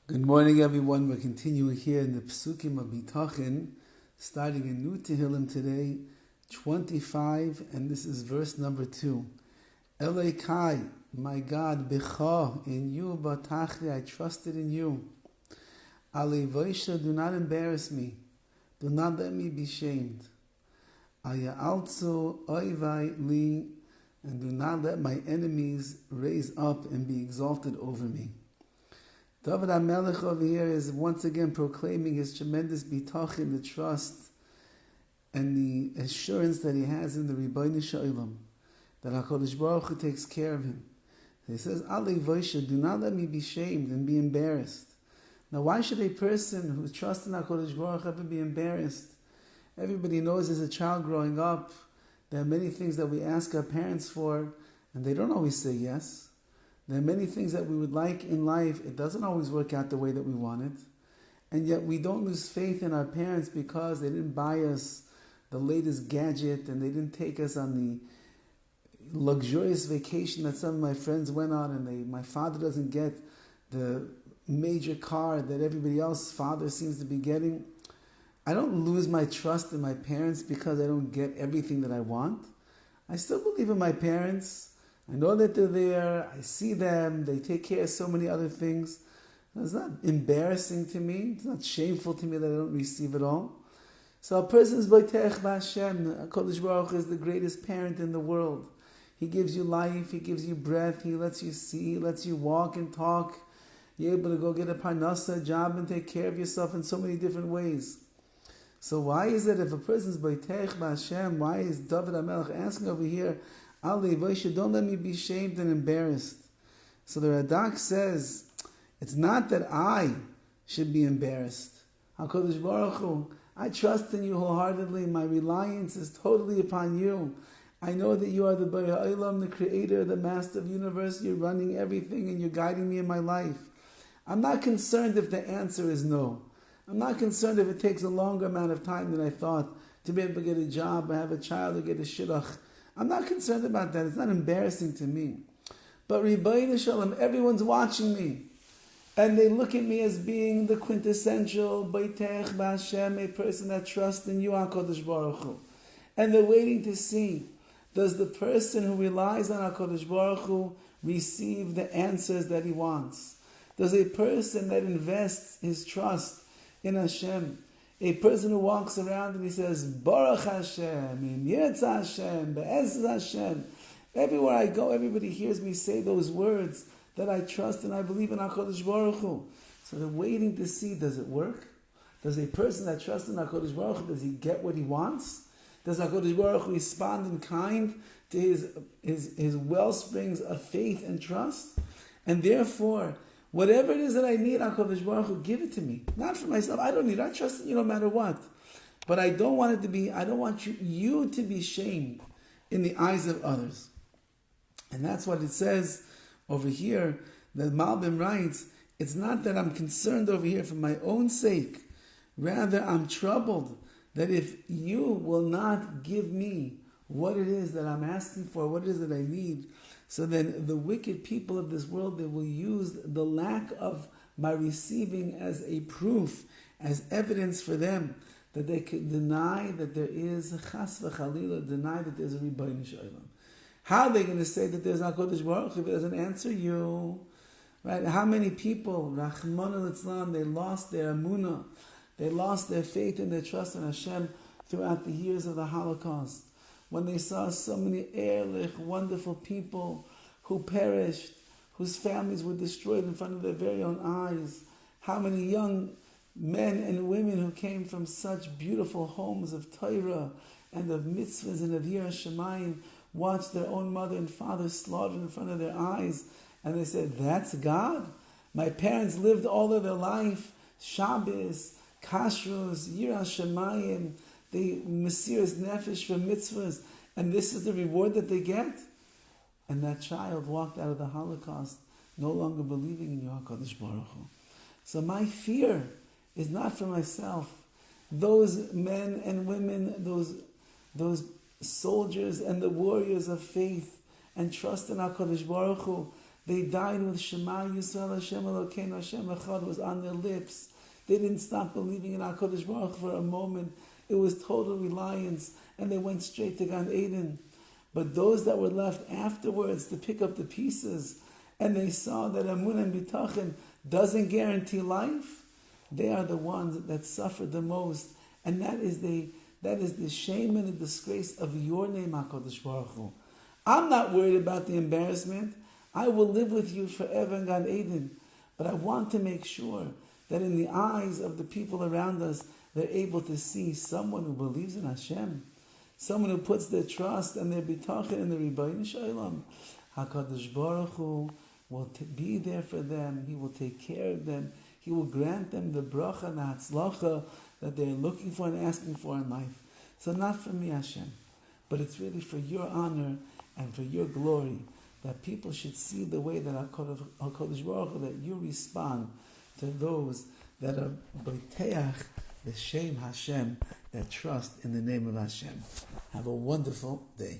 Good morning, everyone. We're continuing here in the Psukim of Bitachon, starting a new Tehillim today, 25, and this is verse number 2. Elokai, my God, Becha, in you, Batachli, I trusted in you. Alevoisha, do not embarrass me. Do not let me be shamed. Aya'altzu oivai li, and do not let my enemies raise up and be exalted over me. David HaMelech over here is once again proclaiming his tremendous bitachon, the trust and the assurance that he has in the Ribono Shel Olam, that HaKadosh Baruch Hu takes care of him. He says, Ali Voisha, do not let me be shamed and be embarrassed. Now, why should a person who trusts in HaKadosh Baruch Hu ever be embarrassed? Everybody knows as a child growing up, there are many things that we ask our parents for, and they don't always say yes. There are many things that we would like in life. It doesn't always work out the way that we want it. And yet we don't lose faith in our parents because they didn't buy us the latest gadget and they didn't take us on the luxurious vacation that some of my friends went on, and my father doesn't get the major car that everybody else's father seems to be getting. I don't lose my trust in my parents because I don't get everything that I want. I still believe in my parents. I know that they're there, I see them, they take care of so many other things. It's not embarrassing to me, it's not shameful to me that I don't receive it all. So a person is Boiteach B'Hashem. HaKadosh Baruch Hu is the greatest parent in the world. He gives you life, He gives you breath, He lets you see, He lets you walk and talk. You're able to go get a parnasa, job, and take care of yourself in so many different ways. So why is it if a person is Boiteach B'Hashem, why is David HaMelech asking over here, Ali, Voisha, don't let me be shamed and embarrassed. So the Radak says, it's not that I should be embarrassed. HaKadosh Baruch Hu, I trust in you wholeheartedly. My reliance is totally upon you. I know that you are the Bari Ha'olam, the creator, the master of the universe. You're running everything and you're guiding me in my life. I'm not concerned if the answer is no. I'm not concerned if it takes a longer amount of time than I thought to be able to get a job or have a child or get a shidduch. I'm not concerned about that. It's not embarrassing to me. But Ribono Shel Olam, everyone's watching me. And they look at me as being the quintessential Boiteach B'Hashem, a person that trusts in you, HaKadosh Baruch Hu. And they're waiting to see, does the person who relies on HaKadosh Baruch Hu receive the answers that he wants? Does a person that invests his trust in Hashem, a person who walks around and he says, Baruch Hashem, Im Yirtzeh Hashem, Be'ez Hashem. Everywhere I go, everybody hears me say those words that I trust and I believe in HaKadosh Baruch Hu. So they're waiting to see, does it work? Does a person that trusts in HaKadosh Baruch Hu, does he get what he wants? Does HaKadosh Baruch Hu respond in kind to his wellsprings of faith and trust? And therefore, whatever it is that I need, HaKadosh Baruch Hu, give it to me. Not for myself. I don't need it. I trust in you no matter what. But I don't want you to be shamed in the eyes of others. And that's what it says over here, that Malbim writes, it's not that I'm concerned over here for my own sake. Rather, I'm troubled that if you will not give me what it is that I'm asking for, what it is that I need, so then the wicked people of this world, they will use the lack of my receiving as a proof, as evidence for them, that they can deny that there is chas v'chalila, deny that there's a Ribono Shel Olam. How are they going to say that there's HaKadosh Baruch Hu if it doesn't answer you? Right? How many people, Rachmana litzlan, they lost their emunah, they lost their faith and their trust in Hashem throughout the years of the Holocaust, when they saw so many ehrlich, wonderful people who perished, whose families were destroyed in front of their very own eyes. How many young men and women who came from such beautiful homes of Torah and of mitzvahs and of Yiras Shamayim watched their own mother and father slaughtered in front of their eyes. And they said, that's God? My parents lived all of their life, Shabbos, Kashrus, Yiras Shamayim, the Mesiras Nefesh for mitzvahs, and this is the reward that they get? And that child walked out of the Holocaust no longer believing in HaKadosh Baruch Hu. So my fear is not for myself. Those men and women, those soldiers and the warriors of faith and trust in HaKadosh Baruch Hu, They died with Shema Yisrael Hashem Elokeinu Hashem Echad was on their lips. They didn't stop believing in HaKadosh Baruch Hu for a moment. It was total reliance, and they went straight to Gan Eden. But those that were left afterwards to pick up the pieces, and they saw that Amun and Bitachon doesn't guarantee life, they are the ones that suffered the most. And that is the shame and the disgrace of your name, HaKadosh Baruch Hu. I'm not worried about the embarrassment. I will live with you forever in Gan Eden. But I want to make sure that in the eyes of the people around us, they're able to see someone who believes in Hashem, someone who puts their trust and their bitachon in the Rebbeinu Shalom. HaKadosh Baruch Hu will be there for them. He will take care of them. He will grant them the bracha and the hatzlacha that they're looking for and asking for in life. So not for me, Hashem, but it's really for your honor and for your glory, that people should see the way that HaKadosh Baruch Hu, that you respond to those that are boiteach the Shem Hashem, that trust in the name of Hashem. Have a wonderful day.